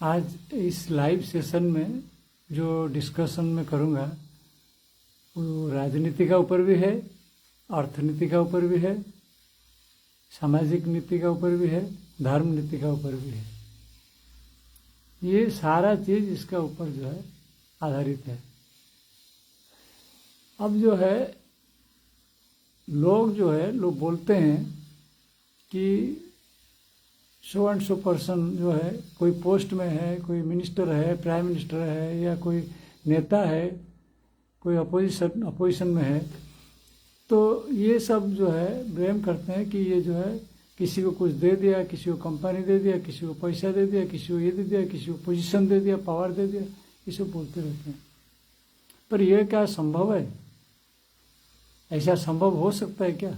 आज इस live session में जो डिस्कशन मैं करूँगा वो राजनीति का ऊपर भी है, अर्थनीति का ऊपर भी है, सामाजिक नीति का ऊपर भी है, धर्म नीति का ऊपर भी है। ये सारा चीज़ इसका ऊपर जो है आधारित है। अब जो है लोग बोलते हैं कि सो एंड सो पर्सन जो है कोई पोस्ट में है, कोई मिनिस्टर है, प्राइम मिनिस्टर है, या कोई नेता है, कोई अपोजिशन में है, तो ये सब जो है ब्लेम करते हैं कि ये जो है किसी को कुछ दे दिया, किसी को कंपनी दे दिया, किसी को पैसा दे दिया, किसी को ये दे दिया, किसी को पोजीशन दे दिया, पावर दे दिया, ये सब बोलते रहते हैं। पर यह क्या संभव है? ऐसा संभव हो सकता है क्या?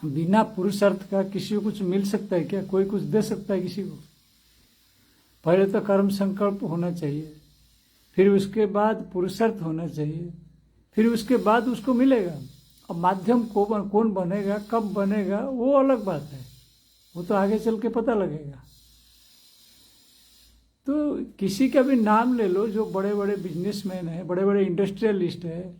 बिना पुरुषार्थ का किसी को कुछ मिल सकता है क्या? कोई कुछ दे सकता है किसी को? पहले तो कर्म संकल्प होना चाहिए, फिर उसके बाद पुरुषार्थ होना चाहिए, फिर उसके बाद उसको मिलेगा। अब माध्यम कौन बनेगा, कब बनेगा, वो अलग बात है, वो तो आगे चल के पता लगेगा। तो किसी का भी नाम ले लो जो बड़े बड़े बिजनेसमैन है, बड़े बड़े इंडस्ट्रियलिस्ट है,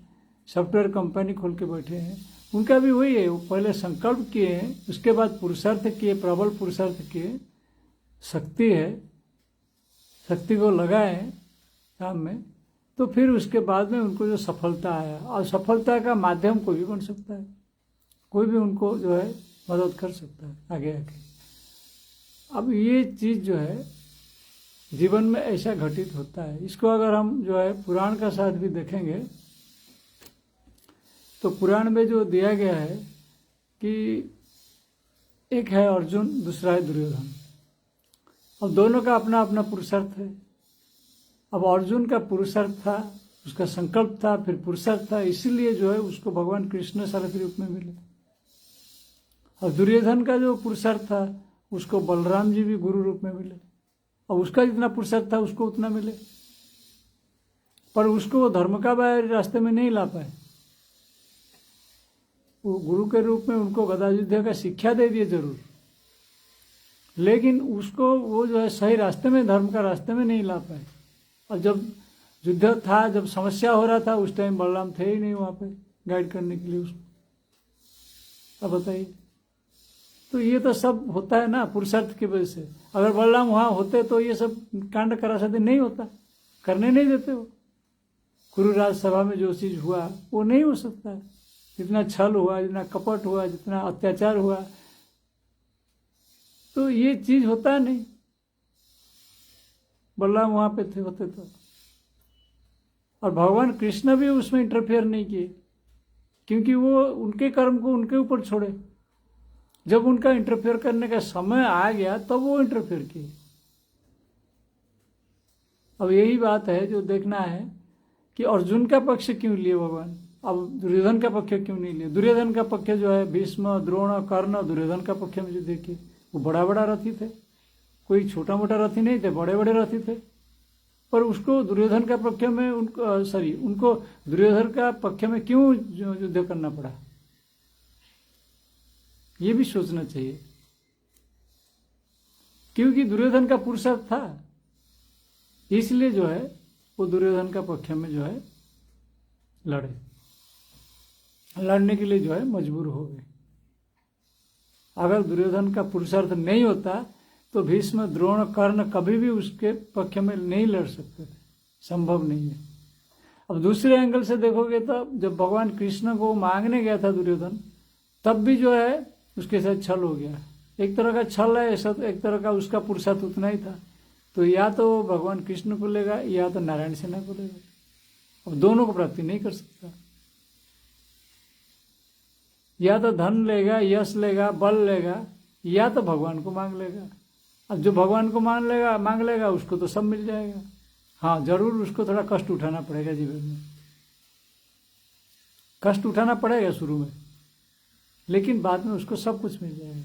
सॉफ्टवेयर कंपनी खोल के बैठे हैं, उनका भी वही है। वो पहले संकल्प किए, उसके बाद पुरुषार्थ किए, प्रबल पुरुषार्थ किए, शक्ति है, शक्ति को लगाए काम में, तो फिर उसके बाद में उनको जो सफलता आया, और सफलता का माध्यम कोई भी बन सकता है, कोई भी उनको जो है मदद कर सकता है आगे आके। अब ये चीज़ जो है जीवन में ऐसा घटित होता है। इसको अगर हम जो है पुराण का साथ भी देखेंगे तो पुराण में जो दिया गया है कि एक है अर्जुन, दूसरा है दुर्योधन, और दोनों का अपना अपना पुरुषार्थ है। अब अर्जुन का पुरुषार्थ था, उसका संकल्प था, फिर पुरुषार्थ था, इसीलिए जो है उसको भगवान कृष्ण सारथी रूप में मिले। और दुर्योधन का जो पुरुषार्थ था उसको बलराम जी भी गुरु रूप में मिले, और उसका जितना पुरुषार्थ था उसको उतना मिले, पर उसको वो धर्म का रास्ते में नहीं ला पाए। वो गुरु के रूप में उनको गदा युद्ध का शिक्षा दे दिए जरूर, लेकिन उसको वो जो है सही रास्ते में, धर्म का रास्ते में नहीं ला पाए। और जब युद्ध था, जब समस्या हो रहा था, उस टाइम बलराम थे ही नहीं वहाँ पे गाइड करने के लिए उसको। अब बताइए, तो ये तो सब होता है ना पुरुषार्थ की वजह से। अगर बलराम वहाँ होते तो ये सब कांड करा सकते नहीं होता, करने नहीं देते वो। कुरुराज सभा में जो चीज़ हुआ वो नहीं हो सकता है। जितना छल हुआ, जितना कपट हुआ, जितना अत्याचार हुआ, तो ये चीज होता नहीं। बलराम वहां पे थे होते तो, और भगवान कृष्ण भी उसमें इंटरफेयर नहीं किए, क्योंकि वो उनके कर्म को उनके ऊपर छोड़े। जब उनका इंटरफेयर करने का समय आ गया तब वो इंटरफेयर किए। अब यही बात है जो देखना है कि अर्जुन का पक्ष क्यों लिए भगवान, अब दुर्योधन का पक्ष क्यों नहीं लिया? दुर्योधन का पक्ष जो है भीष्म, द्रोण, कर्ण, दुर्योधन का पक्ष में जो देखिए वो बड़ा बड़ा रथी थे, कोई छोटा मोटा रथी नहीं थे, बड़े बड़े रथी थे। पर उसको दुर्योधन का पक्ष में उनको दुर्योधन का पक्ष में क्यों युद्ध करना पड़ा, ये भी सोचना चाहिए। क्योंकि दुर्योधन का पुरुषार्थ था, इसलिए जो है वो दुर्योधन का पक्ष में जो है लड़ने के लिए जो है मजबूर हो गए। अगर दुर्योधन का पुरुषार्थ नहीं होता तो भीष्म, द्रोण, कर्ण कभी भी उसके पक्ष में नहीं लड़ सकते थे, संभव नहीं है। अब दूसरे एंगल से देखोगे तो जब भगवान कृष्ण को मांगने गया था दुर्योधन, तब भी जो है उसके साथ छल हो गया। एक तरह का छल है, ऐसा एक तरह का उसका पुरुषार्थ उतना ही था। तो या तो भगवान कृष्ण को लेगा या तो नारायण सेना को लेगा, अब दोनों को प्राप्ति नहीं कर सकता। या तो धन लेगा, यश लेगा, बल लेगा, या तो भगवान को मांग लेगा। अब जो भगवान को मांग लेगा उसको तो सब मिल जाएगा। हाँ, जरूर उसको थोड़ा कष्ट उठाना पड़ेगा जीवन में, कष्ट उठाना पड़ेगा शुरू में, लेकिन बाद में उसको सब कुछ मिल जाएगा।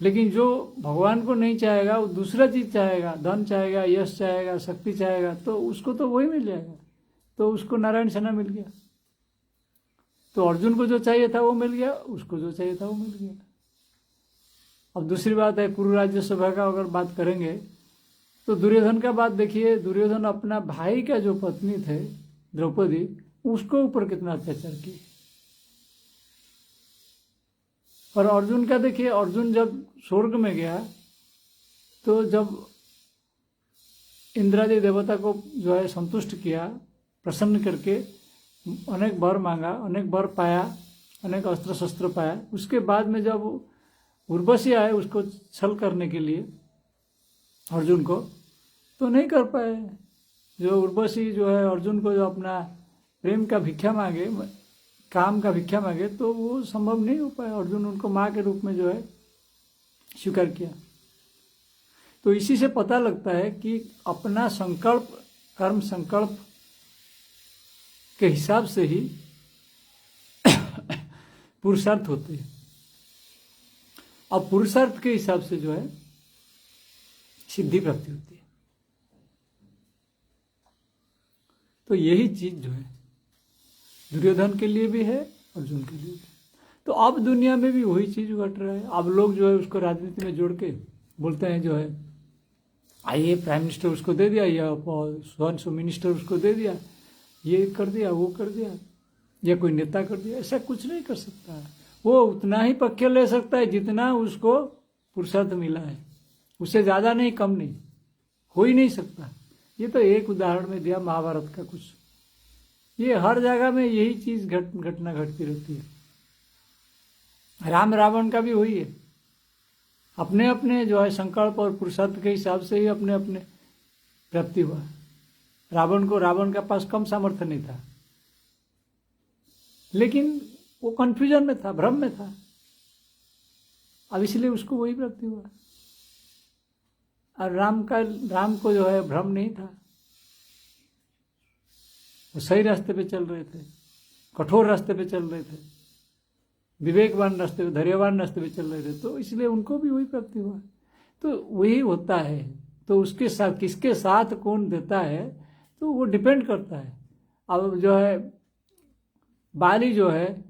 लेकिन जो भगवान को नहीं चाहेगा वो दूसरा चीज चाहेगा, धन चाहेगा, यश चाहेगा, शक्ति चाहेगा, तो उसको तो वही मिल जाएगा। तो उसको नारायण सेना मिल गया। तो अर्जुन को जो चाहिए था वो मिल गया, उसको जो चाहिए था वो मिल गया। अब दूसरी बात है, कुरु राज्यसभा का अगर बात करेंगे तो दुर्योधन का बात देखिए, दुर्योधन अपना भाई का जो पत्नी थे द्रौपदी, उसको ऊपर कितना अत्याचार किए। और अर्जुन का देखिए, अर्जुन जब स्वर्ग में गया तो जब इंद्रादि देवता को जो है संतुष्ट किया, प्रसन्न करके अनेक वर मांगा, अनेक वर पाया, अनेक अस्त्र शस्त्र पाया, उसके बाद में जब उर्वशी आए उसको छल करने के लिए अर्जुन को, तो नहीं कर पाए। जो उर्वशी जो है अर्जुन को जो अपना प्रेम का भिक्षा मांगे, काम का भिक्षा मांगे, तो वो संभव नहीं हो पाया। अर्जुन उनको माँ के रूप में जो है स्वीकार किया। तो इसी से पता लगता है कि अपना संकल्प, कर्म संकल्प के हिसाब से ही पुरुषार्थ होते हैं। अब पुरुषार्थ के हिसाब से जो है सिद्धि प्राप्ति होती है। तो यही चीज जो है दुर्योधन के लिए भी है, अर्जुन के लिए भी। तो अब दुनिया में भी वही चीज घट रहा है। अब लोग जो है उसको राजनीति में जोड़ के बोलते हैं जो है, आइए प्राइम मिनिस्टर उसको दे दिया, या सो मिनिस्टर उसको दे दिया, ये कर दिया, वो कर दिया, या कोई नेता कर दिया। ऐसा कुछ नहीं कर सकता है। वो उतना ही पक्के ले सकता है जितना उसको पुरुषार्थ मिला है, उससे ज्यादा नहीं, कम नहीं, हो ही नहीं सकता। ये तो एक उदाहरण में दिया महाभारत का कुछ। ये हर जगह में यही चीज घटना घटती रहती है। राम रावण का भी वही है। अपने अपने जो है संकल्प और पुरुषार्थ के हिसाब से ही अपने अपने प्राप्ति हुआ। रावण के पास कम सामर्थ्य नहीं था, लेकिन वो कंफ्यूजन में था, भ्रम में था, अब इसलिए उसको वही प्राप्ति हुआ। और राम को जो है भ्रम नहीं था, वो सही रास्ते पे चल रहे थे, कठोर रास्ते पे चल रहे थे, विवेकवान रास्ते पे, धैर्यवान रास्ते पे चल रहे थे, तो इसलिए उनको भी वही प्राप्ति हुआ। तो वही होता है। तो उसके साथ किसके साथ कौन देता है तो वो डिपेंड करता है। अब जो है बाली जो है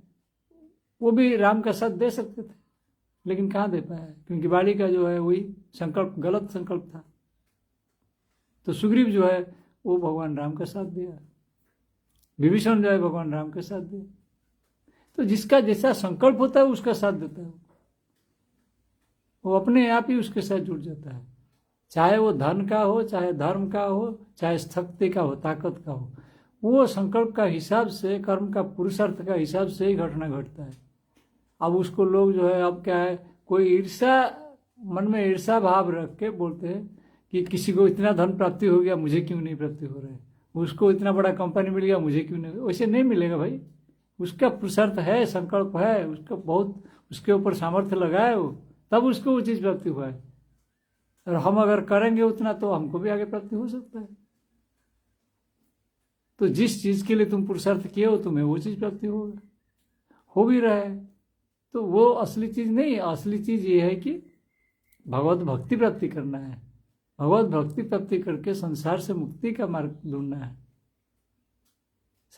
वो भी राम का साथ दे सकते थे, लेकिन कहाँ दे पाया, क्योंकि बाली का जो है वही संकल्प गलत संकल्प था। तो सुग्रीव जो है वो भगवान राम का साथ दिया, विभीषण जो है भगवान राम के साथ दिया। तो जिसका जैसा संकल्प होता है उसका साथ देता है, वो अपने आप ही उसके साथ जुड़ जाता है। चाहे वो धन का हो, चाहे धर्म का हो, चाहे शक्ति का हो, ताकत का हो, वो संकल्प का हिसाब से, कर्म का पुरुषार्थ का हिसाब से ही घटना घटता है। अब उसको लोग जो है, अब क्या है, कोई ईर्षा, मन में ईर्षा भाव रख के बोलते हैं कि किसी को इतना धन प्राप्ति हो गया, मुझे क्यों नहीं प्राप्ति हो रहा है, उसको इतना बड़ा कंपनी मिल गया, मुझे क्यों नहीं। वैसे नहीं मिलेगा भाई, उसका पुरुषार्थ है, संकल्प है, उसका बहुत उसके ऊपर सामर्थ्य लगाए वो, तब उसको वो चीज प्राप्ति हुआ है। और हम अगर करेंगे उतना तो हमको भी आगे प्राप्ति हो सकता है। तो जिस चीज के लिए तुम पुरुषार्थ किए हो तुम्हें वो चीज प्राप्ति होगा, हो भी रहा है। तो वो असली चीज नहीं है। असली चीज ये है कि भगवत भक्ति प्राप्ति करना है, भगवत भक्ति प्राप्ति करके संसार से मुक्ति का मार्ग ढूंढना है,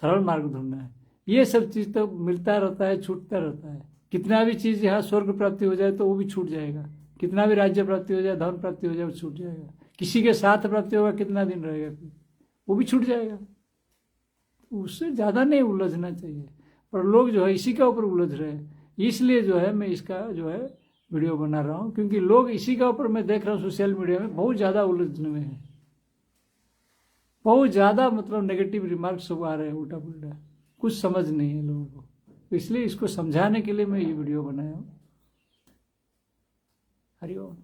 सरल मार्ग ढूंढना है। ये सब चीज तो मिलता रहता है, छूटता रहता है। कितना भी चीज यहाँ स्वर्ग प्राप्ति हो जाए तो वो भी छूट जाएगा, कितना भी राज्य प्राप्ति हो जाए, धन प्राप्ति हो जाए, वो छूट जाएगा। किसी के साथ प्राप्ति होगा, कितना दिन रहेगा, वो भी छूट जाएगा। उससे ज्यादा नहीं उलझना चाहिए। पर लोग जो है इसी के ऊपर उलझ रहे हैं। इसलिए जो है मैं इसका जो है वीडियो बना रहा हूँ, क्योंकि लोग इसी के ऊपर मैं देख रहा हूँ सोशल मीडिया में बहुत ज्यादा उलझने में है, बहुत ज्यादा मतलब नेगेटिव रिमार्क्स सब आ रहे हैं, उल्टा पुल्टा, कुछ समझ नहीं है लोगों को। तो इसलिए इसको समझाने के लिए मैं ये वीडियो बनाया हूँ। हरिओम।